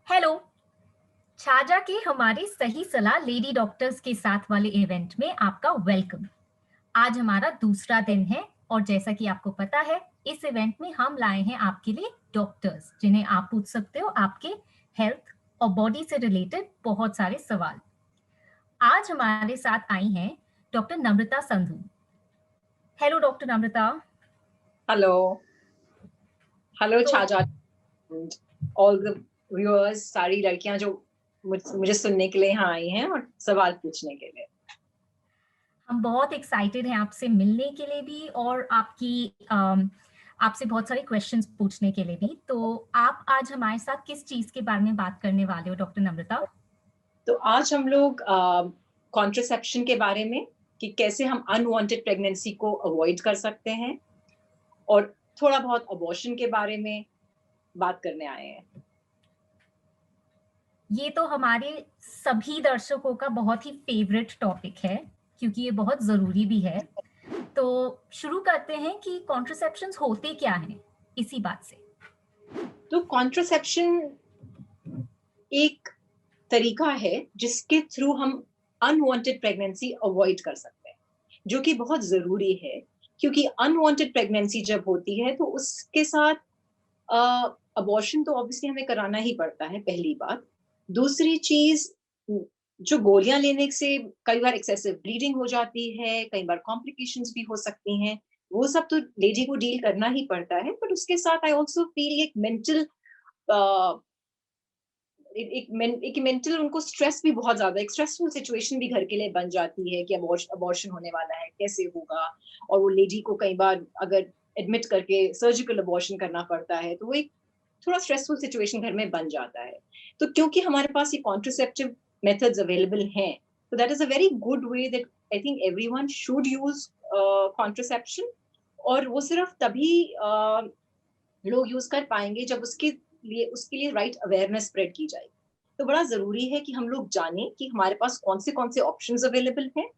Hello. छाजा के हमारे सही सलाह लेडी डॉक्टर्स के साथ वाले इवेंट में आपका वेलकम। आज हमारा दूसरा दिन है और जैसा कि आपको पता है, इस इवेंट में हम लाए हैं आपके लिए डॉक्टर्स जिन्हें आप पूछ सकते हो आपके हेल्थ और बॉडी से रिलेटेड बहुत सारे सवाल। आज हमारे साथ आई हैं डॉक्टर नम्रता संधू। हेलो डॉक्टर नम्रता। हेलो हेलो तो छाजा, ऑल द व्यूअर्स, सारी लड़कियां जो मुझे सुनने के लिए यहाँ आई हैं और सवाल पूछने के लिए। हम बहुत एक्साइटेड हैं आपसे मिलने के लिए भी और आपसे बहुत सारे क्वेश्चंस पूछने के लिए भी। तो आप आज हमारे साथ किस चीज के बारे में बात करने वाले हो डॉक्टर नम्रता? तो आज हम लोग कॉन्ट्रासेप्शन के बारे में, कि कैसे हम अनवांटेड प्रेगनेंसी को अवॉइड कर सकते हैं, और थोड़ा बहुत अबॉर्शन के बारे में बात करने आए हैं। ये तो हमारे सभी दर्शकों का बहुत ही फेवरेट टॉपिक है क्योंकि ये बहुत जरूरी भी है। तो शुरू करते हैं कि कॉन्ट्रासेप्शंस होते क्या हैं, इसी बात से। तो कॉन्ट्रासेप्शन एक तरीका है जिसके थ्रू हम अनवांटेड प्रेगनेंसी अवॉइड कर सकते हैं, जो कि बहुत जरूरी है। क्योंकि अनवांटेड प्रेगनेंसी जब होती है तो उसके साथ अबॉर्शन तो ऑब्वियसली हमें कराना ही पड़ता है, पहली बात। दूसरी चीज, जो गोलियां लेने से कई बार एक्सेसिव ब्लीडिंग हो जाती है, कई बार कॉम्प्लिकेशंस भी हो सकती हैं। वो सब तो लेडी को डील करना ही पड़ता है, बट उसके साथ आई ऑल्सो फील एक मेंटल एक मेंटल उनको स्ट्रेस भी बहुत ज्यादा, एक स्ट्रेसफुल सिचुएशन भी घर के लिए बन जाती है कि अबॉर्शन होने वाला है, कैसे होगा। और वो लेडी को कई बार अगर एडमिट करके सर्जिकल अबॉर्शन करना पड़ता है तो वो एक थोड़ा स्ट्रेसफुल सिचुएशन घर में बन जाता है। तो क्योंकि हमारे पास ये कॉन्ट्रासेप्टिव मेथड्स अवेलेबल हैं, तो that is a very good way that I think everyone should use contraception. और वो सिर्फ तभी लोग यूज कर पाएंगे जब उसके लिए राइट अवेयरनेस स्प्रेड की जाए। तो बड़ा जरूरी है कि हम लोग जानें कि हमारे पास कौन से ऑप्शंस अवेलेबल हैं।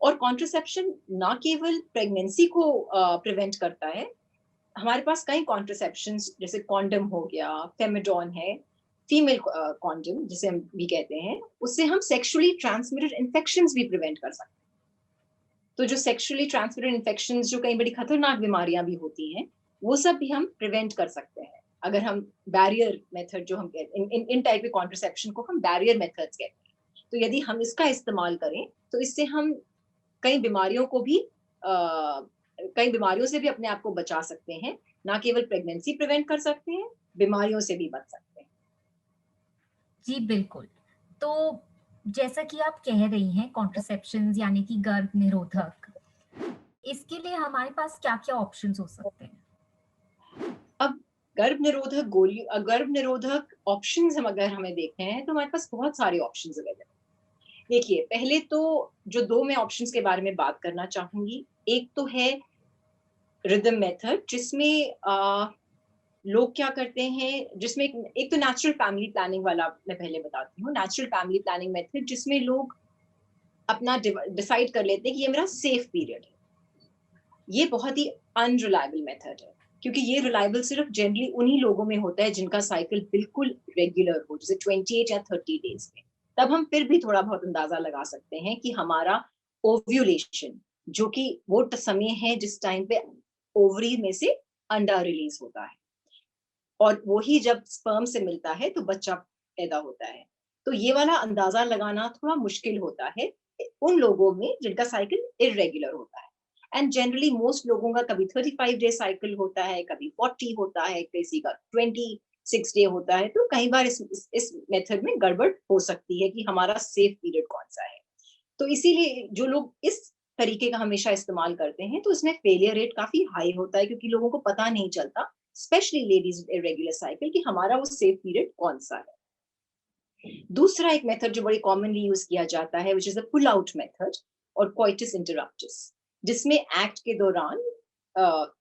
और कॉन्ट्रासेप्शन ना केवल प्रेगनेंसी को प्रिवेंट करता है, हमारे पास कई कॉन्ट्रासेप्शंस जैसे कॉन्डम हो गया, फेमिडॉन है, फीमेल कॉन्डम जिसे हम भी कहते हैं, उससे हम सेक्सुअली ट्रांसमिटेड इन्फेक्शंस भी प्रिवेंट कर सकते हैं। तो जो सेक्सुअली ट्रांसमिटेड इन्फेक्शंस, जो कई बड़ी खतरनाक बीमारियां भी होती हैं, वो सब भी हम प्रिवेंट कर सकते हैं अगर हम बैरियर मेथड, जो हम कहते हैं इन टाइप के कॉन्ट्रासेप्शन को हम बैरियर मेथड्स कहते हैं। तो यदि हम इसका इस्तेमाल करें तो इससे हम कई बीमारियों को भी कई बीमारियों से भी अपने आप को बचा सकते हैं। ना केवल प्रेगनेंसी प्रिवेंट कर सकते हैं, बीमारियों से भी बच सकते हैं। जी बिल्कुल। तो जैसा कि आप कह रही हैं कॉन्ट्रासेप्शंस यानी कि गर्भ निरोधक, इसके लिए हमारे पास क्या-क्या ऑप्शंस हो सकते हैं? अब गर्भ निरोधक ऑप्शंस हम अगर हमें देखते हैं तो हमारे पास बहुत सारे ऑप्शंस अवेलेबल। देखिए, पहले तो जो दो मैं ऑप्शंस के बारे में बात करना चाहूंगी, एक तो है रिदम मेथड, जिसमें लोग क्या करते हैं, जिसमें एक तो नेचुरल फैमिली प्लानिंग वाला मैं पहले बताती हूँ। नेचुरल फैमिली प्लानिंग मेथड जिसमें लोग अपना डिसाइड कर लेते हैं कि ये मेरा सेफ पीरियड है। ये बहुत ही अनरिलायबल मेथड है, क्योंकि ये रिलायबल सिर्फ जनरली उन्हीं लोगों में होता है जिनका साइकिल बिल्कुल रेगुलर हो, जैसे 28 या 30 डेज में। तब हम फिर भी थोड़ा बहुत अंदाजा लगा सकते हैं कि हमारा ओव्यूलेशन, जो कि वो समय है जिस टाइम पे ओवरी में से अंडा रिलीज होता है, और वही जब स्पर्म से मिलता है तो बच्चा पैदा होता है। तो ये वाला अंदाजा लगाना थोड़ा मुश्किल होता है उन लोगों में जिनका साइकिल इरेगुलर होता है। एंड जनरली मोस्ट लोगों का कभी 35 डे साइकिल होता है, कभी 40 होता है, किसी का 26 डे होता है। तो कई बार इस मेथड में गड़बड़ हो सकती है कि हमारा सेफ पीरियड कौन सा है। तो इसीलिए जो लोग इस तरीके का हमेशा इस्तेमाल करते हैं तो इसमें फेलियर रेट काफी हाई होता है, क्योंकि लोगों को पता नहीं चलता, स्पेशली लेडीज इरेगुलर साइकिल, कि हमारा वो सेफ पीरियड कौन सा है। दूसरा एक मेथड जो बड़ी कॉमनली यूज किया जाता है, which is the pull out method और कोइटस इंटररप्टस, जिसमें एक्ट के दौरान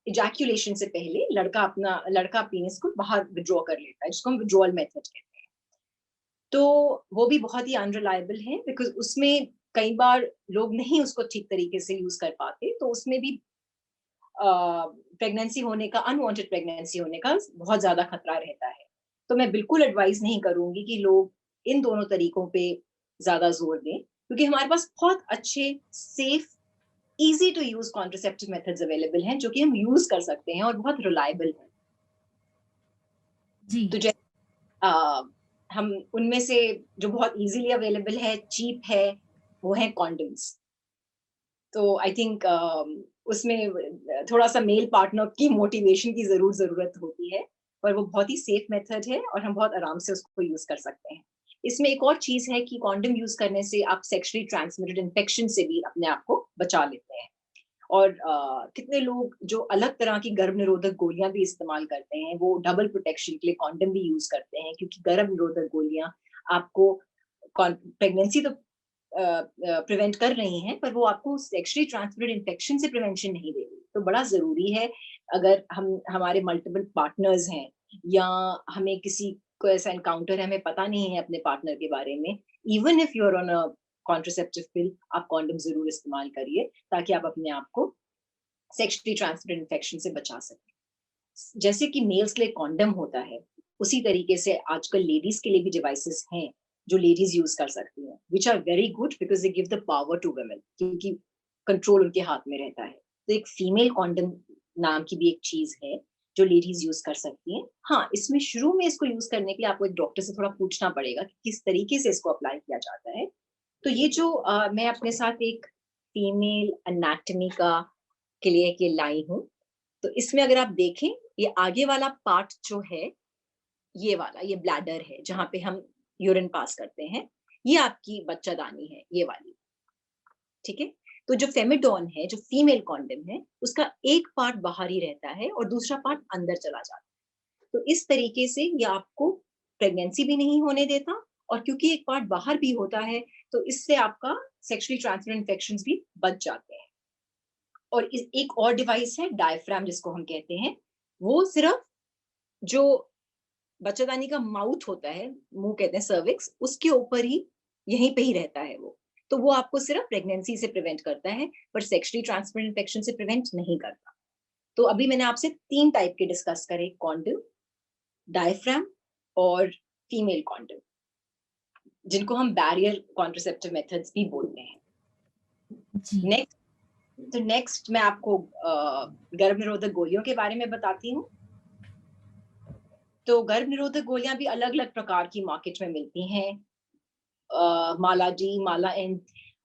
इजैक्यूलेशन से पहले लड़का पीनिस को बाहर विड्रॉ कर लेता है, जिसको हम विड्रॉल मेथड कहते हैं। तो वो भी बहुत ही अनरिलायबल है, बिकॉज उसमें कई बार लोग नहीं उसको ठीक तरीके से यूज कर पाते, तो उसमें भी प्रेगनेंसी होने का, अनवांटेड प्रेगनेंसी होने का बहुत ज्यादा खतरा रहता है। तो मैं बिल्कुल एडवाइस नहीं करूंगी कि लोग इन दोनों तरीकों पे ज्यादा जोर दें, क्योंकि हमारे पास बहुत अच्छे, safe, easy to use contraceptive methods available हैं जो कि हम यूज कर सकते हैं और बहुत रिलायबल हैं। जी। तो हम उनमें से जो बहुत इजीली अवेलेबल है, चीप है, वो है कॉन्डम्स। तो आई थिंक उसमें थोड़ा सा मेल पार्टनर की मोटिवेशन की जरूरत होती है, पर वो बहुत ही सेफ मेथड है और हम बहुत आराम से उसको यूज कर सकते हैं। इसमें एक और चीज है कि कॉन्डम यूज करने से आप सेक्सुअली ट्रांसमिटेड इन्फेक्शन से भी अपने आप को बचा लेते हैं। और कितने लोग जो अलग तरह की गर्भ निरोधक गोलियां भी इस्तेमाल करते हैं, वो डबल प्रोटेक्शन के लिए कॉन्डम भी यूज करते हैं, क्योंकि गर्भ निरोधक गोलियां आपको प्रेगनेंसी तो प्रिवेंट कर रही हैं, पर वो आपको सेक्सुअली ट्रांसमिटेड इन्फेक्शन से प्रिवेंशन नहीं दे रही। तो बड़ा जरूरी है, अगर हम हमारे मल्टीपल पार्टनर्स हैं या हमें किसी को ऐसा एनकाउंटर है, हमें पता नहीं है अपने पार्टनर के बारे में, even if you are on a contraceptive pill, आप कॉन्डम जरूर इस्तेमाल करिए, ताकि आप अपने आप को सेक्सुअली ट्रांसमिटेड इन्फेक्शन से बचा सकें। जैसे कि मेल्स के लिए कॉन्डम होता है, उसी तरीके से आजकल लेडीज के लिए भी डिवाइसेस हैं जो लेडीज यूज कर सकती हैं, which are very good because they give the power to women, क्योंकि कंट्रोल उनके हाथ में रहता है। तो एक फीमेल कॉन्डम नाम की भी एक चीज है जो लेडीज यूज कर सकती हैं। हाँ, इसमें शुरू में इसको यूज करने के लिए आपको एक डॉक्टर से थोड़ा पूछना पड़ेगा कि किस तरीके से इसको अप्लाई किया जाता है। तो ये जो मैं अपने साथ एक फीमेल एनाटॉमी का के लिए ये लाई हूँ। तो इसमें अगर आप देखें, ये आगे वाला पार्ट जो है, ये वाला, ये ब्लैडर है जहाँ पे हम यूरिन पास करते हैं। ये आपकी बच्चादानी है, ये वाली। ठीक है? तो जो फेमिडॉन है, जो फीमेल कॉन्डम है, उसका एक पार्ट बाहर ही रहता है और दूसरा पार्ट अंदर चला जाता है। तो इस तरीके से ये आपको प्रेगनेंसी भी नहीं होने देता, और क्योंकि एक पार्ट बाहर भी होता है, तो इससे आपका सेक्सुअली ट्रांसमिटेड इन्फेक्शंस भी बच जाते हैं। और एक और डिवाइस है डायफ्राम, जिसको हम कहते हैं। वो सिर्फ जो बच्चेदानी का माउथ होता है, मुंह कहते हैं सर्विक्स, उसके ऊपर ही, यहीं पे ही रहता है वो। तो वो आपको सिर्फ प्रेगनेंसी से प्रिवेंट करता है, पर सेक्सुअली ट्रांसमिटेड इन्फेक्शन से प्रिवेंट नहीं करता। तो अभी मैंने आपसे 3 टाइप के डिस्कस करे, कॉन्डोम, डायफ्राम और फीमेल कॉन्डोम, जिनको हम बैरियर कॉन्ट्रासेप्टिव मेथड्स भी बोलते हैं। जी। नेक्स्ट नेक्स्ट मैं आपको गर्भ निरोधक गोलियों के बारे में बताती हूँ। तो गर्भ निरोधक गोलियां भी अलग अलग प्रकार की मार्केट में मिलती हैं। माला डी, माला एन,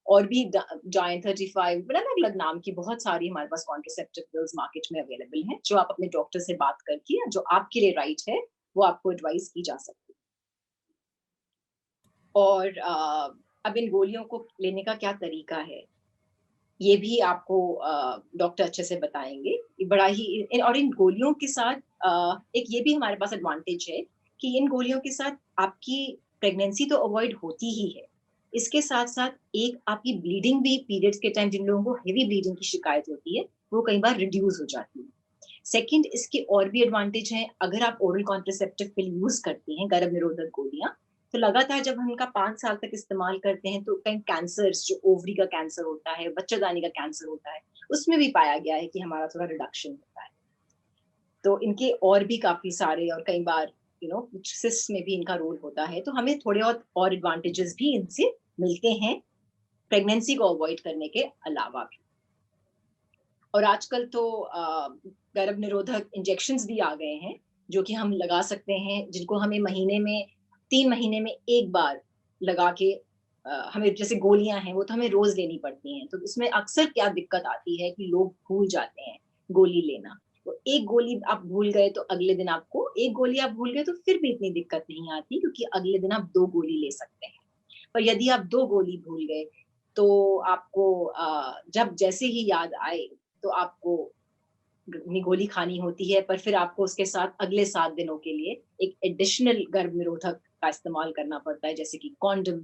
और भी जायंट 35, अलग अलग नाम की बहुत सारी हमारे पास कॉन्ट्रासेप्टिव पिल्स मार्केट में अवेलेबल हैं, जो आप अपने डॉक्टर से बात करके, जो आपके लिए राइट है, वो आपको एडवाइस की जा सकती है। और अब इन गोलियों को लेने का क्या तरीका है, ये भी आपको डॉक्टर अच्छे से बताएंगे। ये बड़ा ही, और इन गोलियों के साथ एक ये भी हमारे पास एडवांटेज है कि इन गोलियों के साथ आपकी प्रेगनेंसी तो अवॉइड होती ही है, इसके साथ साथ एक आपकी ब्लीडिंग भी, पीरियड्स के टाइम जिन लोगों को हेवी ब्लीडिंग की शिकायत होती है, वो कई बार रिड्यूस हो जाती है। सेकंड, इसके और भी एडवांटेज हैं। अगर आप ओरल कॉन्ट्रासेप्टिव पिल यूज करती हैं, गर्भ निरोधक गोलियां, तो लगातार जब हम इनका 5 साल तक इस्तेमाल करते हैं, तो कई कैंसर्स, जो ओवरी का कैंसर होता है, बच्चेदानी का कैंसर होता है, उसमें भी पाया गया है कि हमारा थोड़ा रिडक्शन होता है। तो इनके और भी काफी सारे, और कई बार सिस्ट में भी इनका रोल होता है, तो हमें थोड़े और एडवांटेजेस भी इनसे मिलते हैं, प्रेगनेंसी को अवॉइड करने के अलावा भी। और आजकल तो गर्भ निरोधक इंजेक्शंस भी आ गए हैं, जो कि हम लगा सकते हैं, जिनको हमें महीने में, 3 महीने में एक बार लगा के, हमें जैसे गोलियां हैं वो तो हमें रोज लेनी पड़ती हैं। तो इसमें अक्सर क्या दिक्कत आती है कि लोग भूल जाते हैं गोली लेना। तो एक गोली आप भूल गए तो अगले दिन आपको, एक गोली आप भूल गए तो फिर भी इतनी दिक्कत नहीं आती, क्योंकि अगले दिन आप 2 गोली ले सकते हैं। पर यदि आप 2 गोली भूल गए, तो आपको जब जैसे ही याद आए, तो आपको अपनी गोली खानी होती है, पर फिर आपको उसके साथ अगले 7 दिनों के लिए एक एडिशनल गर्भ निरोधक का इस्तेमाल करना पड़ता है, जैसे कि कॉन्डम,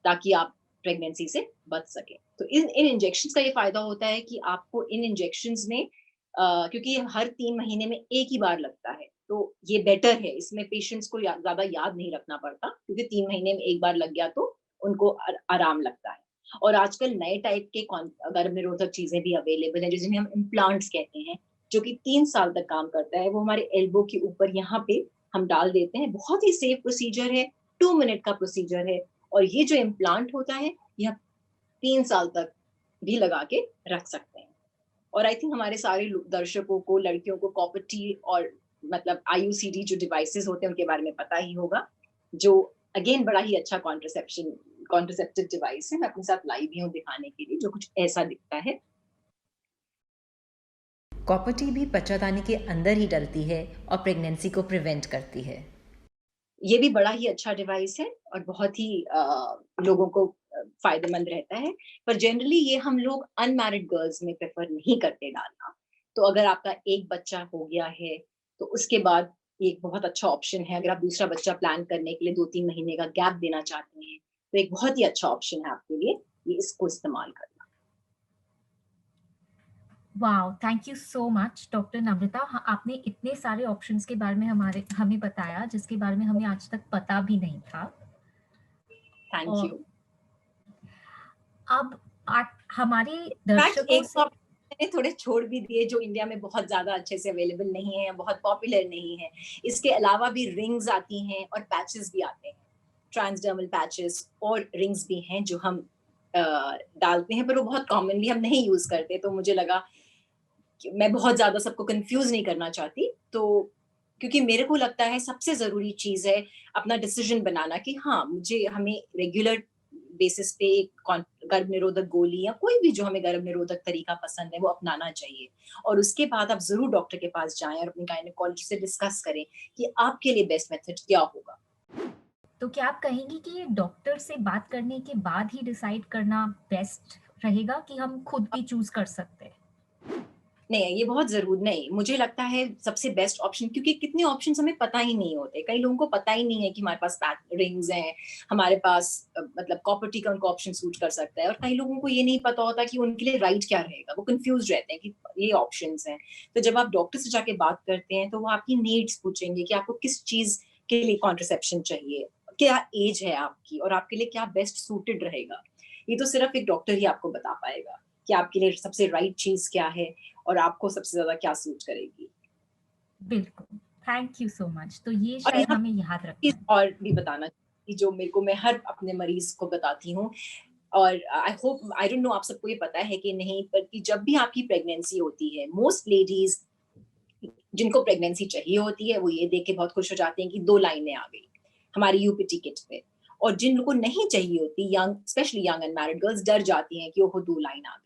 ताकि आप प्रेगनेंसी से बच सके। तो इन इन इंजेक्शन का ये फायदा होता है कि आपको इन इंजेक्शन में, क्योंकि ये हर 3 महीने में एक ही बार लगता है, तो ये बेटर है। इसमें पेशेंट्स को ज्यादा याद नहीं रखना पड़ता, क्योंकि 3 महीने में एक बार लग गया तो उनको आराम लगता है। और आजकल नए टाइप के गर्भ निरोधक चीजें भी अवेलेबल हैं, जिन्हें हम इम्प्लांट्स कहते हैं, जो कि 3 साल तक काम करता है। वो हमारे एल्बो के ऊपर यहाँ पे हम डाल देते हैं, बहुत ही सेफ प्रोसीजर है, 2 मिनट का प्रोसीजर है, और ये जो इम्प्लांट होता है, ये आप 3 साल तक भी लगा के रख सकते हैं। और आई थिंक हमारे सारे दर्शकों को, लड़कियों को कॉपर टी और मतलब आईयूसीडी जो डिवाइसेस होते हैं उनके बारे में पता ही होगा, जो अगेन बड़ा ही अच्छा कॉन्ट्रासेप्टिव डिवाइस है। मैं अपने साथ लाई भी हूँ दिखाने के लिए, जो कुछ ऐसा दिखता है। कॉपर टी भी बच्चादानी के अंदर ही डलती है और प्रेगनेंसी को प्रिवेंट करती है। ये भी बड़ा ही अच्छा डिवाइस है और बहुत ही लोगों को फायदेमंद रहता है, पर जनरली ये हम लोग अनमैरिड गर्ल्स में प्रेफर नहीं करते डालना। तो अगर आपका एक बच्चा हो गया है, तो उसके बाद ये एक बहुत अच्छा ऑप्शन है। अगर आप दूसरा बच्चा प्लान करने के लिए 2-3 महीने का गैप देना चाहते हैं, तो एक बहुत ही अच्छा ऑप्शन है आपके लिए, ये इसको इस्तेमाल करना। Wow! Thank you so much doctor Namrata. आपने इतने सारे ऑप्शंस के बारे में हमें बताया, जिसके बारे में हमें आज तक पता भी नहीं था। थैंक और यू। अब हमारे फैक्ट दर्शकों एक से ऑप्शन मैंने थोड़े छोड़ भी दिए जो इंडिया में बहुत ज़्यादा अच्छे से अवेलेबल नहीं है, बहुत पॉपुलर नहीं है। इसके अलावा भी रिंग्स आती हैं और पैचेस भी आते हैं। ट्रांसडर्मल पैचेस और रिंग्स भी हैं जो हम डालते हैं, पर वो बहुत कॉमनली हम नहीं यूज़ करते। तो मुझे लगा कि मैं बहुत ज़्यादा सबको कन्फ्यूज़ नहीं करना चाहती। तो क्योंकि मेरे को लगता है सबसे ज़रूरी चीज़ है अपना डिसीज़न बनाना कि हाँ, हमें रेगुलर बेसिस पे गर्भ निरोधक गोली या कोई भी जो हमें गर्भ निरोधक तरीका पसंद है वो अपनाना चाहिए। और उसके बाद आप ज़रूर डॉक्टर के पास जाएँ और अपनी गायनेकोलॉजिस्ट से डिस्कस करें कि आपके लिए बेस्ट मेथड क्या होगा। तो क्या आप कहेंगी कि ये डॉक्टर से बात करने के बाद ही डिसाइड करना बेस्ट रहेगा कि हम खुद भी चूज़ कर सकते हैं? नहीं, ये बहुत ज़रूर नहीं, मुझे लगता है सबसे बेस्ट ऑप्शन, क्योंकि कितने ऑप्शंस हमें पता ही नहीं होते। कई लोगों को पता ही नहीं है कि हमारे पास पैक रिंग्स हैं, हमारे पास मतलब कॉपर टी का उनको ऑप्शन सूट कर सकता है, और कई लोगों को ये नहीं पता होता कि उनके लिए राइट क्या रहेगा। वो कन्फ्यूज़्ड रहते हैं कि ये ऑप्शंस हैं। तो जब आप डॉक्टर से जाके बात करते हैं, तो वो आपकी नीड्स पूछेंगे कि आपको किस चीज़ के लिए कॉन्ट्रासेप्शन चाहिए, क्या एज है आपकी और आपके लिए क्या बेस्ट सूटेड रहेगा। ये तो सिर्फ़ एक डॉक्टर ही आपको बता पाएगा कि आपके लिए सबसे राइट चीज़ क्या है और आपको सबसे ज़्यादा क्या सूट करेगी। बिल्कुल, थैंक यू सो मच। तो ये और शायद यहाँ हमें याद चीज़ रखना है। और भी बताना कि जो मेरे को मैं हर अपने मरीज़ को बताती हूँ, और आई डोंट नो आप सबको ये पता है कि नहीं, पर कि जब भी आपकी प्रेगनेंसी होती है, मोस्ट लेडीज़ जिनको प्रेगनेंसी चाहिए होती है, वो ये देख के बहुत खुश हो जाती हैं कि 2 लाइनें आ गई, हमारी यूपीटी किट में। और जिन लोगों को नहीं चाहिए होती, स्पेशली यंग अनमैरिड गर्ल्स डर जाती हैं कि ओहो 2 लाइन आ गई।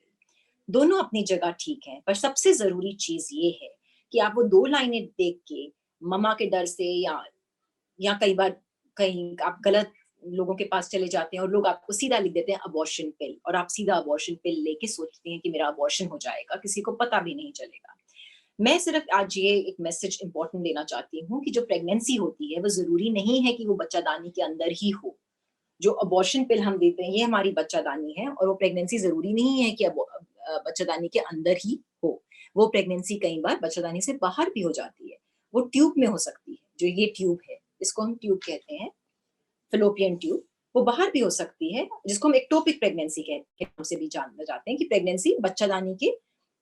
दोनों अपनी जगह ठीक हैं, पर सबसे ज़रूरी चीज़ ये है कि आप वो 2 लाइनें देख के मम्मा के डर से, या कई बार कहीं आप गलत लोगों के पास चले जाते हैं और लोग आपको सीधा लिख देते हैं अबॉर्शन पिल, और आप सीधा अबॉर्शन पिल लेके सोचते हैं कि मेरा अबॉर्शन हो जाएगा, किसी को पता भी नहीं चलेगा। मैं सिर्फ आज ये एक मैसेज इम्पोर्टेंट देना चाहती हूँ कि जो प्रेगनेंसी होती है, वो ज़रूरी नहीं है कि वो बच्चादानी के अंदर ही हो। जो अबॉर्शन पिल हम देते हैं, ये हमारी बच्चादानी है, और वो प्रेगनेंसी ज़रूरी नहीं है कि बच्चादानी के अंदर ही हो। वो प्रेगनेंसी कई बार बच्चादानी से बाहर भी हो जाती है। वो ट्यूब में हो सकती है, जो ये ट्यूब है, इसको हम ट्यूब कहते हैं, फ़ैलोपियन ट्यूब। वो बाहर भी हो सकती है, जिसको हम एक्टोपिक प्रेगनेंसी के नाम से भी जाना जाते हैं कि प्रेगनेंसी बच्चादानी के,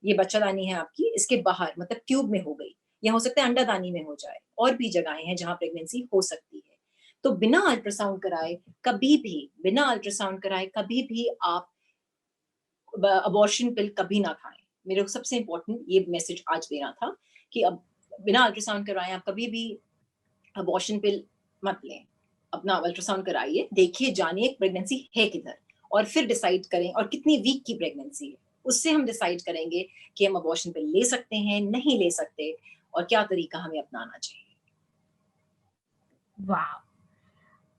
ये बच्चादानी है आपकी, इसके बाहर मतलब ट्यूब में हो गई, या हो सकता है अंडादानी में हो जाए। और भी जगहें हैं जहाँ प्रेगनेंसी हो सकती है। तो बिना अल्ट्रासाउंड कराए कभी भी, बिना अल्ट्रासाउंड कराए कभी भी आप अबॉर्शन पिल कभी ना खाएं। मेरे को सबसे इम्पोर्टेंट ये मैसेज आज देना था कि अब बिना अल्ट्रासाउंड करवाए आप कभी भी अबॉर्शन पिल मत लें। अपना अल्ट्रासाउंड कराइए, देखिए, जानिए प्रेगनेंसी है किधर, और फिर डिसाइड करें और कितनी वीक की प्रेगनेंसी है। उससे हम डिसाइड करेंगे कि हम अबॉर्शन पिल ले सकते हैं, नहीं ले सकते, और क्या तरीका हमें अपनाना चाहिए। वाह!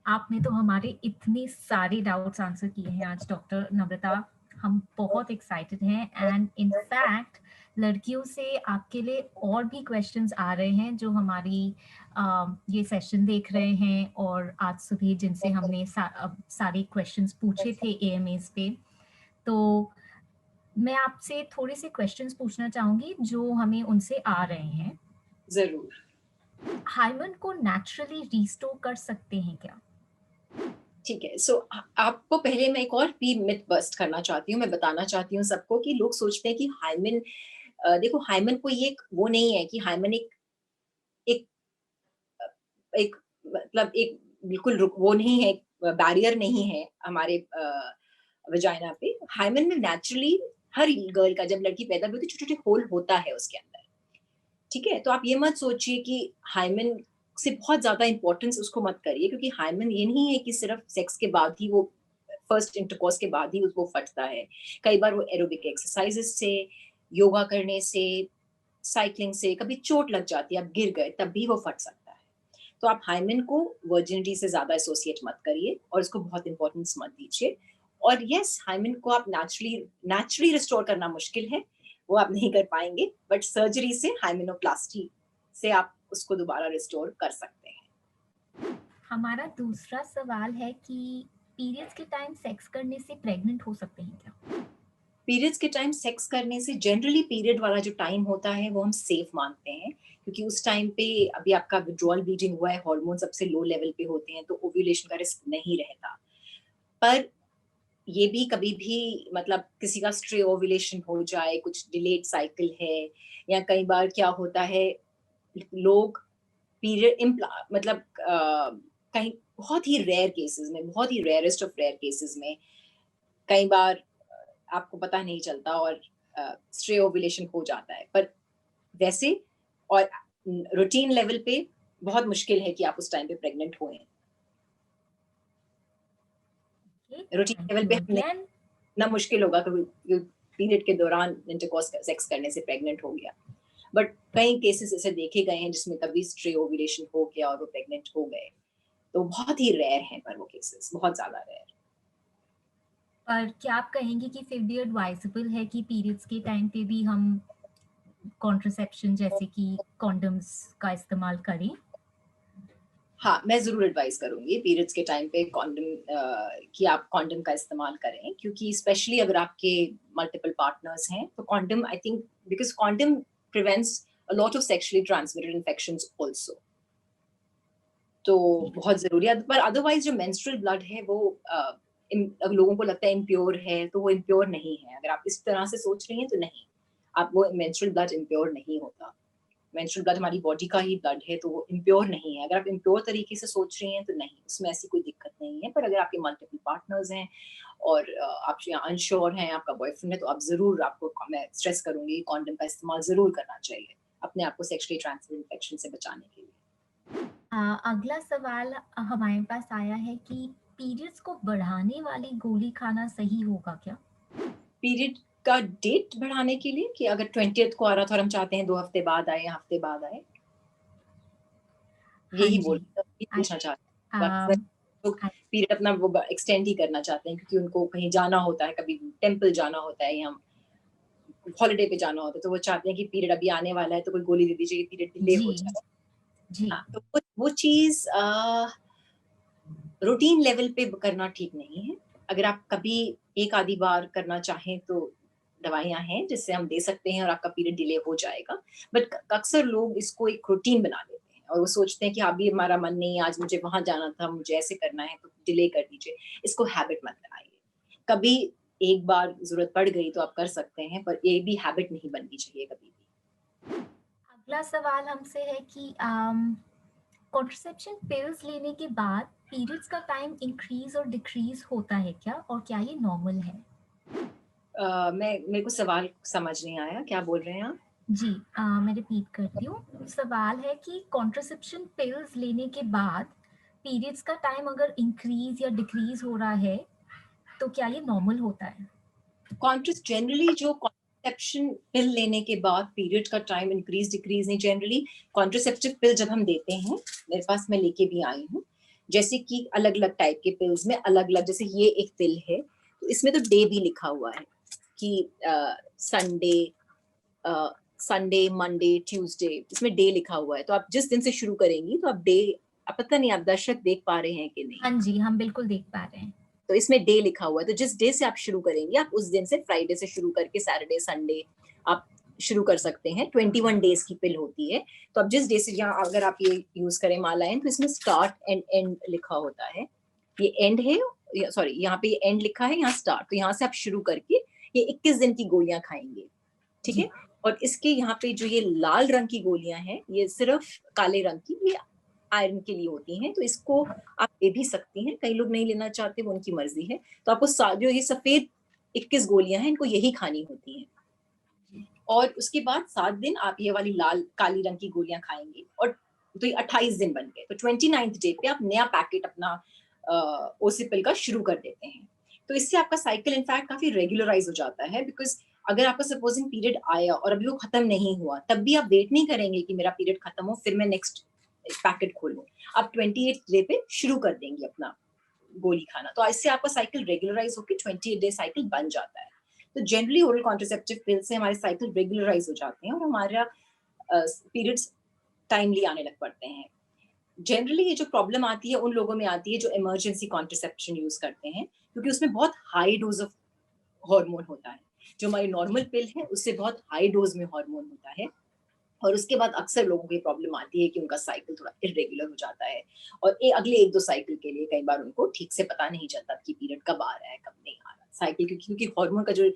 आपने तो हमारे इतने सारे डाउट्स आंसर किए हैं आज डॉक्टर नम्रता। हम बहुत एक्साइटेड हैं एंड इन फैक्ट लड़कियों से आपके लिए और भी क्वेश्चंस आ रहे हैं जो हमारी ये सेशन देख रहे हैं और आज सुबह जिनसे हमने सारे क्वेश्चंस पूछे थे एएमएस पे। तो मैं आपसे थोड़े से क्वेश्चंस पूछना चाहूँगी जो हमें उनसे आ रहे हैं। ज़रूर। हाइमन को नेचुरली रिस्टोर कर सकते हैं क्या? ठीक है, सो आपको पहले मैं एक और भी मिथ बस्ट करना चाहती हूँ, मैं बताना चाहती हूँ सबको कि लोग सोचते हैं कि हाइमन, देखो, हाइमन कोई एक वो नहीं है कि हाइमन एक एक एक मतलब एक बिल्कुल वो नहीं है, बैरियर नहीं है हमारे वजाइना पे। हाइमन में नेचुरली हर गर्ल का जब लड़की पैदा होती है छोटे-छोटे होल होता है उसके अंदर, ठीक है? तो आप ये मत सोचिए कि हाइमन से बहुत ज़्यादा इम्पोर्टेंस उसको मत करिए, क्योंकि हाइमन ये नहीं है कि सिर्फ़ सेक्स के बाद ही वो फर्स्ट इंटरकोर्स के बाद ही वो फटता है। कई बार वो एरोबिक एक्सरसाइज़ेज़ से, योगा करने से, साइक्लिंग से कभी चोट लग जाती है, आप गिर गए तब भी वो फट सकता है। तो आप हाइमेन को वर्जिनिटी से ज़्यादा एसोसिएट मत करिए और इसको बहुत इम्पोर्टेंस मत दीजिए। और येस, हाइमेन को आप नेचुरली रिस्टोर करना मुश्किल है, वो आप नहीं कर पाएँगे, बट सर्जरी से हाइमेनोप्लास्टी से आप उसको दोबारा रिस्टोर कर सकते हैं। हमारा दूसरा सवाल है कि पीरियड्स के टाइम सेक्स करने से प्रेग्नेंट हो सकते हैं क्या? पीरियड्स के टाइम सेक्स करने से जनरली पीरियड वाला जो टाइम होता है वो हम सेफ मानते हैं, क्योंकि उस टाइम पे अभी आपका विड्रॉल ब्लीडिंग हुआ है, हार्मोन सबसे लो लेवल पे होते हैं, तो ओव्यूलेशन का रिस्क नहीं रहता। पर ये भी कभी भी मतलब किसी का स्ट्रे ओव्यूलेशन हो जाए, कुछ डिलेड साइकिल है, या कई बार क्या होता है लोग पीरियड मतलब कहीं बहुत ही रेयर केसेस में, बहुत ही रेयरेस्ट ऑफ रेयर केसेस में कई बार आपको पता नहीं चलता और स्ट्रे ओव्यूलेशन हो जाता है। पर वैसे और रूटीन लेवल पे बहुत मुश्किल है कि आप उस टाइम पे प्रेग्नेंट हुए। रूटीन थैंक लेवल यू पे हमने अगेन। इतना मुश्किल होगा कि पीरियड के दौरान इंटरकोर्स सेक्स करने से प्रेग्नेंट हो गया। बट कई केसेस ऐसे देखे गए हैं जिसमें कभी स्ट्रे ओव्यूलेशन हो गया और वो प्रेग्नेंट हो गए। तो बहुत ही रेयर हैं पर वो केसेस, बहुत ज़्यादा रेयर। पर क्या आप कहेंगे कि फिर भी एडवाइजेबल है कि पीरियड्स के टाइम पे भी हम कॉन्ट्रासेप्शन जैसे कि कॉन्डम्स का इस्तेमाल करें? हाँ, मैं ज़रूर एडवाइस करूँगी पीरियड्स के टाइम पे कि आप कॉन्डम का इस्तेमाल करें, क्योंकि स्पेशली अगर आपके मल्टीपल पार्टनर्स हैं, तो condom I think because condom prevents a lot of sexually transmitted infections also. तो बहुत ज़रूरी है, पर अदरवाइज़ जो मेंस्ट्रुअल ब्लड है वो अब लोगों को लगता है इम्प्योर है, तो वो इम्प्योर नहीं है। अगर आप इस तरह से सोच रही हैं तो नहीं, आप वो मेंस्ट्रुअल ब्लड इम्प्योर नहीं होता। मेंस्ट्रुअल ब्लड हमारी बॉडी का ही ब्लड है, तो वो इम्प्योर नहीं है। अगर आप इम्प्योर तरीके से सोच रही हैं तो नहीं, उसमें ऐसी कोई दिक्कत नहीं है। पर अगर आपके मल्टीपल पार्टनर्स हैं और आप या अनश्योर हैं, आपका बॉयफ्रेंड है, तो आप ज़रूर आपको मैं स्ट्रेस करूँगी कॉन्डम का इस्तेमाल ज़रूर करना चाहिए, अपने आप को सेक्सुअली ट्रांसमिटेड इन्फेक्शन से बचाने के लिए। अगला सवाल हमारे पास आया है कि पीरियड्स को बढ़ाने वाली गोली खाना सही होगा क्या? पीरियड का डेट बढ़ाने के लिए कि अगर 20th को आ रहा था और हम चाहते हैं 2 हफ्ते बाद आए या हफ्ते बाद आए? हाँ यही जी। यही आई पूछना चाहते हैं। अक्सर अम, लोग आई पीरियड अपना वो एक्सटेंड ही करना चाहते हैं, क्योंकि उनको कहीं जाना होता है, कभी टेम्पल जाना होता है या हॉलिडे पे जाना होता है, तो वो चाहते हैं कि पीरियड अभी आने वाला है तो कोई गोली दे दीजिए कि पीरियड डिले जी, हो जाए। जी। हाँ, तो वो चीज़ रूटीन लेवल पे करना ठीक नहीं है। अगर आप कभी एक आधी बार करना चाहें तो दवाइयाँ हैं जिससे हम दे सकते हैं और आपका पीरियड डिले हो जाएगा। बट अक्सर लोग इसको एक रूटीन बना लेते हैं और वो सोचते हैं कि अभी हमारा मन नहीं है, आज मुझे वहाँ जाना था, मुझे ऐसे करना है तो डिले कर दीजिए। इसको हैबिट मत बनाइए। कभी एक बार ज़रूरत पड़ गई तो आप कर सकते हैं, पर ये भी हैबिट नहीं बननी चाहिए कभी भी। अगला सवाल हमसे है कि कॉन्ट्रासेप्शन पिल्स लेने के बाद पीरियड्स का टाइम इंक्रीज और डिक्रीज होता है क्या और क्या ये नॉर्मल है? मेरे को सवाल समझ नहीं आया, क्या बोल रहे हैं आप? जी, मैं रिपीट करती हूँ। सवाल है कि कॉन्ट्रासेप्शन पिल्स लेने के बाद पीरियड्स का टाइम अगर इंक्रीज या डिक्रीज हो रहा है तो क्या ये नॉर्मल होता है? जनरली जो कॉन्ट्रासेप्शन पिल लेने के बाद पीरियड का टाइम इंक्रीज डिक्रीज नहीं, जनरली कॉन्ट्रासेप्टिव पिल जब हम देते हैं, मेरे पास मैं लेके भी आई हूँ, जैसे कि अलग अलग टाइप के पिल्स में अलग अलग, जैसे ये एक पिल है तो इसमें तो डे भी लिखा हुआ है कि संडे संडे मंडे ट्यूसडे, इसमें डे लिखा हुआ है, तो आप जिस दिन से शुरू करेंगी तो आप डे, आप पता नहीं आप दर्शक देख पा रहे हैं कि नहीं, हाँ जी, हम बिल्कुल देख पा रहे हैं। तो इसमें डे लिखा हुआ है, तो जिस डे से आप शुरू करेंगे आप उस दिन से फ्राइडे से शुरू करके सैटरडे संडे आप शुरू कर सकते हैं। 21 डेज की पिल होती है, तो अब जिस डे से, यहाँ अगर आप ये यूज करें मालाएं, तो इसमें स्टार्ट एंड एंड लिखा होता है, ये एंड है, सॉरी यहाँ पे ये एंड लिखा है, यहाँ स्टार्ट, तो यहाँ से आप शुरू करके ये 21 दिन की गोलियां खाएंगे, ठीक है। और इसके यहाँ पे जो ये लाल रंग की गोलियां हैं, ये सिर्फ काले रंग की, ये आयरन के लिए होती हैं, तो इसको आप ले भी सकती हैं। कई लोग नहीं लेना चाहते, वो उनकी मर्ज़ी है। तो आपको जो ये सफ़ेद 21 गोलियाँ हैं, इनको यही खानी होती हैं। और उसके बाद 7 दिन आप ये वाली लाल काली रंग की गोलियाँ खाएँगे और तो ये 28 दिन बन गए। तो 29th डे पे आप नया पैकेट अपना ओसिपल का शुरू कर देते हैं। तो इससे आपका साइकिल इनफैक्ट काफ़ी रेगुलराइज़ हो जाता है, बिकॉज़ अगर आपका सपोज़िंग पीरियड आया और अभी वो खत्म नहीं हुआ, तब भी आप वेट नहीं करेंगे कि मेरा पीरियड खत्म हो फिर मैं नेक्स्ट पैकेट खोलूँ। आप 28th डे पे शुरू कर देंगे अपना गोली खाना। तो इससे आपका साइकिल रेगुलराइज़ होके 28 डे साइकिल बन जाता है। तो जनरली ओरल कॉन्ट्रासेप्टिव पिल से हमारे साइकिल रेगुलराइज़ हो जाते हैं और हमारा पीरियड्स टाइमली आने लग पड़ते हैं। जनरली ये जो प्रॉब्लम आती है उन लोगों में आती है जो इमरजेंसी कॉन्ट्रासेप्शन यूज़ करते हैं, क्योंकि उसमें बहुत हाई डोज़ ऑफ हार्मोन होता है। जो हमारी नॉर्मल पिल है उससे बहुत हाई डोज़ में हार्मोन होता है। और उसके बाद अक्सर लोगों को ये प्रॉब्लम आती है कि उनका साइकिल थोड़ा इर्रेगुलर हो जाता है और अगले 1-2 साइकिल के लिए कई बार उनको ठीक से पता नहीं चलता कि पीरियड कब आ रहा है, कब नहीं आ रहा। साइकिल क्योंकि हार्मोन का जो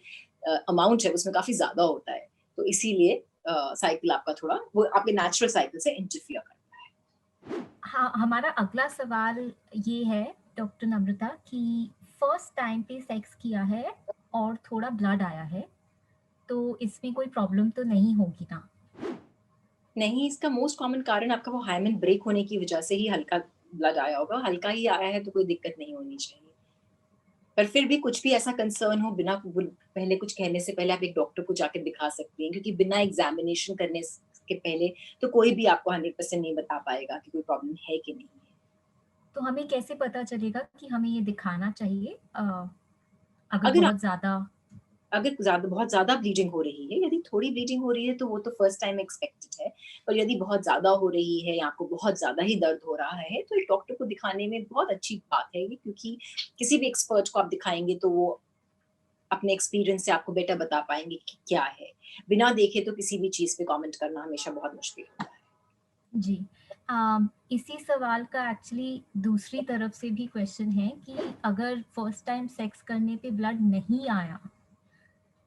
अमाउंट है उसमें काफ़ी ज़्यादा होता है। तो इसीलिए साइकिल आपका थोड़ा वो आपके नेचुरल साइकिल से इंटरफियर करता है। हाँ, हमारा अगला सवाल ये है डॉक्टर नम्रता कि फर्स्ट टाइम पे सेक्स किया है और थोड़ा ब्लड आया है, तो इसमें कोई प्रॉब्लम तो नहीं होगी ना? नहीं, इसका मोस्ट कॉमन कारण आपका वो हाइमेन ब्रेक होने की वजह से ही हल्का ब्लड आया होगा। हल्का ही आया है तो कोई दिक्कत नहीं होनी चाहिए। पर फिर भी कुछ भी ऐसा कंसर्न हो बिना पहले कुछ कहने से पहले आप एक डॉक्टर को जाके दिखा सकती हैं, क्योंकि बिना एग्जामिनेशन करने के पहले तो कोई भी आपको 100% नहीं बता पाएगा कि कोई प्रॉब्लम है कि नहीं है। तो हमें कैसे पता चलेगा कि हमें ये दिखाना चाहिए अगर अगर बहुत ज़्यादा? अगर बहुत ज़्यादा ब्लीडिंग हो रही है, यदि थोड़ी ब्लीडिंग हो रही है तो वो तो फर्स्ट टाइम एक्सपेक्टेड है। और यदि बहुत ज़्यादा हो रही है या आपको बहुत ज़्यादा ही दर्द हो रहा है, तो एक डॉक्टर को दिखाने में बहुत अच्छी बात है ये, क्योंकि किसी भी एक्सपर्ट को आप दिखाएँगे तो वो अपने एक्सपीरियंस से आपको बेटर बता पाएँगे कि क्या है। बिना देखे तो किसी भी चीज़ पे कमेंट करना हमेशा बहुत मुश्किल होता है। जी। इसी सवाल का एक्चुअली दूसरी तरफ से भी क्वेश्चन है कि अगर फर्स्ट टाइम सेक्स करने पे ब्लड नहीं आया,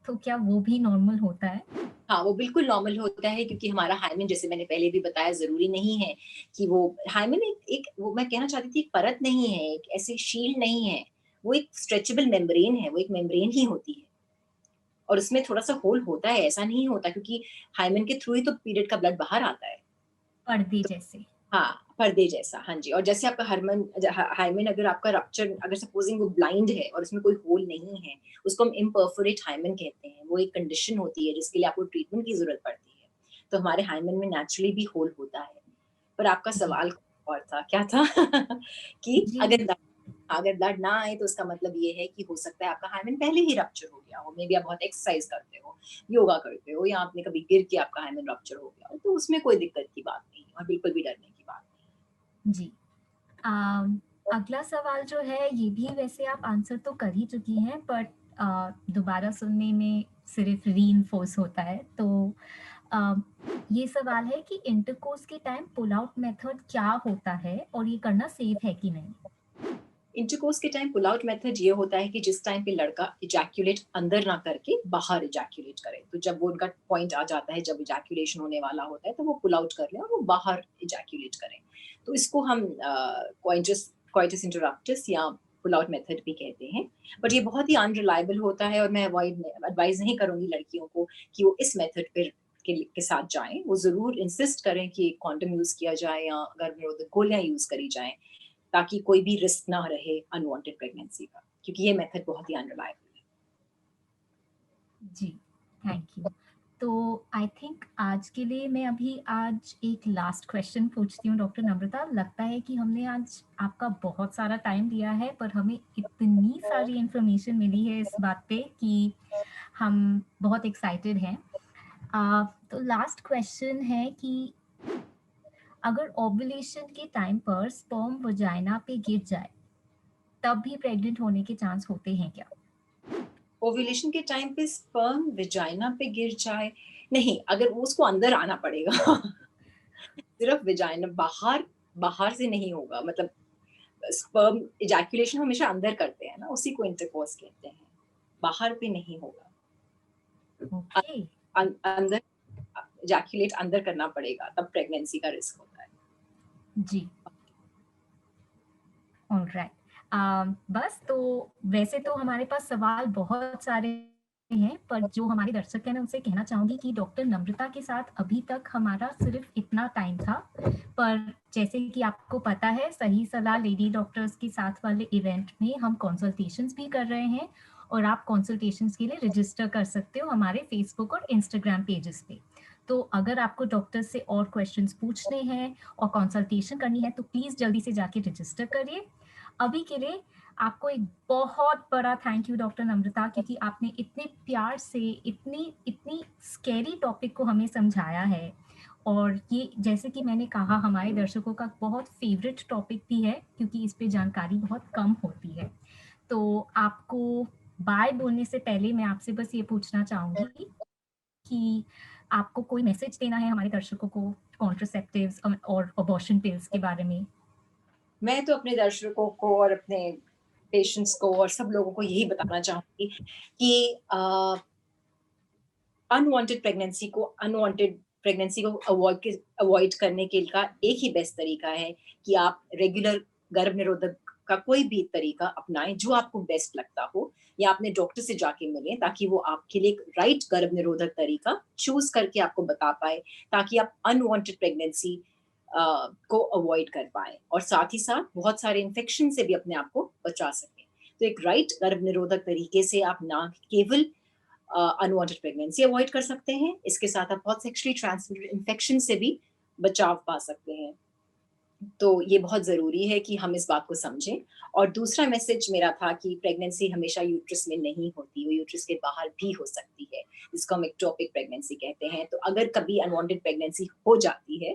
तो क्या वो भी नॉर्मल होता है? हाँ, वो बिल्कुल नॉर्मल होता है, क्योंकि हमारा हाइमेन जैसे मैंने पहले भी बताया ज़रूरी नहीं है कि वो हाइमेन एक एक वो मैं कहना चाहती थी एक परत नहीं है, एक ऐसी शील्ड नहीं है। वो एक स्ट्रेचेबल मेम्ब्रेन है, वो एक मेम्ब्रेन ही होती है। और उसमें थोड़ा-सा होल होता है, ऐसा नहीं होता, क्योंकि हाइमेन के थ्रू ही तो पीरियड का ब्लड बाहर आता है। पर्दे जैसे? हाँ, पर्दे जैसा, हाँ जी। और जैसे आपका हाइमेन अगर आपका रप्चर अगर सपोज़िंग वो ब्लाइंड है और उसमें कोई होल नहीं है, उसको हम इम्परफोरेट हाइमेन कहते हैं। वो एक कंडीशन होती है जिसके लिए आपको ट्रीटमेंट की ज़रूरत पड़ती है। तो हमारे हाइमेन में नेचुरली भी होल होता है। पर आपका जी। सवाल और था, क्या था? कि जी। अगर ब्लड ना आए तो उसका मतलब ये है कि हो सकता है आपका हाइमेन पहले ही रप्चर हो गया हो। मेबी आप बहुत एक्सरसाइज़ करते हो, योगा करते हो या आपने कभी गिर के आपका हाइमेन रप्चर हो गया हो, तो उसमें कोई दिक्कत की बात नहीं है और बिल्कुल भी डरने की बात नहीं जी। अगला सवाल जो है ये भी वैसे आप आंसर तो कर ही चुकी हैं, बट दोबारा सुनने में सिर्फ रीइंफोर्स होता है। तो अ, ये सवाल है कि इंटरकोर्स के टाइम पुल आउट मेथड क्या होता है और ये करना सेफ है कि नहीं? है। इंटरकोर्स के टाइम पुल आउट मेथड ये होता है कि जिस टाइम पे लड़का इजैक्युलेट अंदर ना करके बाहर इजैक्युलेट करे। तो जब वो उनका पॉइंट आ जाता है, जब इजैक्युलेशन होने वाला होता है, तो वो पुल आउट कर लें और वो बाहर इजैक्युलेट करें। तो इसको हम कॉइटस कॉइटस इंटररप्टस या पुल आउट मेथड भी कहते हैं। बट ये बहुत ही अनरिलायबल होता है और मैं एडवाइस नहीं करूँगी लड़कियों को कि वो इस मेथड पे के साथ जाएँ। वो ज़रूर इंसिस्ट करें कि कॉन्डोम यूज़ किया जाए या गर्भनिरोधक गोलियाँ यूज़ करी जाएँ, ताकि कोई भी रिस्क ना रहे अनवांटेड प्रेगनेंसी का, क्योंकि ये मेथड बहुत ही अनरिलायबल है। जी, थैंक यू। तो आई थिंक आज के लिए मैं अभी आज एक लास्ट क्वेश्चन पूछती हूँ डॉक्टर नम्रता। लगता है कि हमने आज आपका बहुत सारा टाइम लिया है, पर हमें इतनी सारी इन्फॉर्मेशन मिली है इस बात पे कि हम बहुत एक्साइटेड हैं। तो लास्ट क्वेश्चन है कि अगर ओव्यूलेशन के टाइम पर स्पर्म वजाइना पे गिर जाए, तब भी प्रेग्नेंट होने के चांस होते हैं क्या? ओव्यूलेशन के टाइम पे स्पर्म वेजाइना पे गिर जाए, नहीं, अगर वो उसको अंदर आना पड़ेगा। सिर्फ वेजाइना बाहर बाहर से नहीं होगा, मतलब स्पर्म इजैक्युलेशन हमेशा अंदर करते हैं ना, उसी को इंटरकोर्स कहते हैं। बाहर पे नहीं होगा। अ, ओके। अंदर इजैक्युलेट अंदर करना पड़ेगा, तब प्रेगनेंसी का रिस्क होता है। जी। ऑलराइट। बस तो वैसे तो हमारे पास सवाल बहुत सारे हैं, पर जो हमारे दर्शक हैं मैं उनसे कहना चाहूंगी कि डॉक्टर नम्रता के साथ अभी तक हमारा सिर्फ इतना टाइम था, पर जैसे कि आपको पता है सही सलाह लेडी डॉक्टर्स के साथ वाले इवेंट में हम कंसल्टेशंस भी कर रहे हैं, और आप कंसल्टेशंस के लिए रजिस्टर कर सकते हो हमारे फेसबुक और इंस्टाग्राम पेजेस पे। तो अगर आपको डॉक्टर से और क्वेश्चंस पूछने हैं और कंसल्टेशन करनी है तो प्लीज़ जल्दी से जाके रजिस्टर करिए। अभी के लिए आपको एक बहुत बड़ा थैंक यू डॉक्टर नम्रता, क्योंकि आपने इतने प्यार से इतनी इतनी स्कैरी टॉपिक को हमें समझाया है, और ये जैसे कि मैंने कहा हमारे दर्शकों का बहुत फेवरेट टॉपिक भी है, क्योंकि इस पे जानकारी बहुत कम होती है। तो आपको बाय बोलने से पहले मैं आपसे बस ये पूछना चाहूंगी कि आपको कोई मैसेज देना है हमारे दर्शकों को कॉन्ट्रासेप्टिव्स और अबॉर्शन पिल्स के बारे में। मैं तो अपने दर्शकों को और अपने पेशेंट्स को और सब लोगों को यही बताना चाहूंगी कि अनवांटेड प्रेगनेंसी को अवॉइड करने के का एक ही बेस्ट तरीका है कि आप रेगुलर गर्भ निरोधक का कोई भी तरीका अपनाएं जो आपको बेस्ट लगता हो, या अपने डॉक्टर से जाके मिलें ताकि वो आपके लिए एक राइट गर्भ निरोधक तरीका चूज करके आपको बता पाए, ताकि आप अनवांटेड प्रेगनेंसी को अवॉइड कर पाए और साथ ही साथ बहुत सारे इन्फेक्शन से भी अपने आप को बचा सकें। तो एक राइट गर्भ निरोधक तरीके से आप ना केवल अनवांटेड प्रेगनेंसी अवॉइड कर सकते हैं, इसके साथ आप बहुत सेक्सुअली ट्रांसमिटेड इन्फेक्शन से भी बचाव पा सकते हैं। तो ये बहुत ज़रूरी है कि हम इस बात को समझें। और दूसरा मैसेज मेरा था कि प्रेगनेंसी हमेशा यूट्रस में नहीं होती, वो यूट्रस के बाहर भी हो सकती है, जिसको हम एक्टोपिक प्रेगनेंसी कहते हैं। तो अगर कभी अनवांटेड प्रेगनेंसी हो जाती है,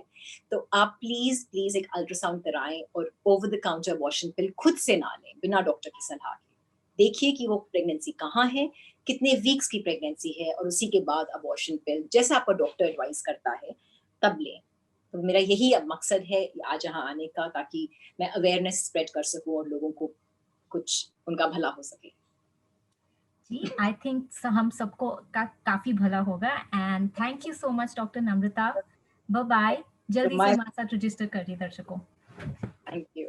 तो आप प्लीज़, प्लीज़ एक अल्ट्रासाउंड कराएँ और ओवर द काउंटर अबॉर्शन पिल खुद से ना लें, बिना डॉक्टर की सलाह के। देखिए कि वो प्रेगनेंसी कहाँ है, कितने वीक्स की प्रेगनेंसी है, और उसी के बाद अबॉर्शन पिल जैसा आपका डॉक्टर एडवाइस करता है, तब लें। तो मेरा यही अब मकसद है आज यहाँ आने का, ताकि मैं अवेयरनेस स्प्रेड कर सकूँ और लोगों को कुछ उनका भला हो सके। जी, आई थिंक हम सबको काफी भला होगा। And thank you so much doctor Namrata. Bye bye. जल्दी से माय हमारे साथ रजिस्टर करिए दर्शकों। Thank you.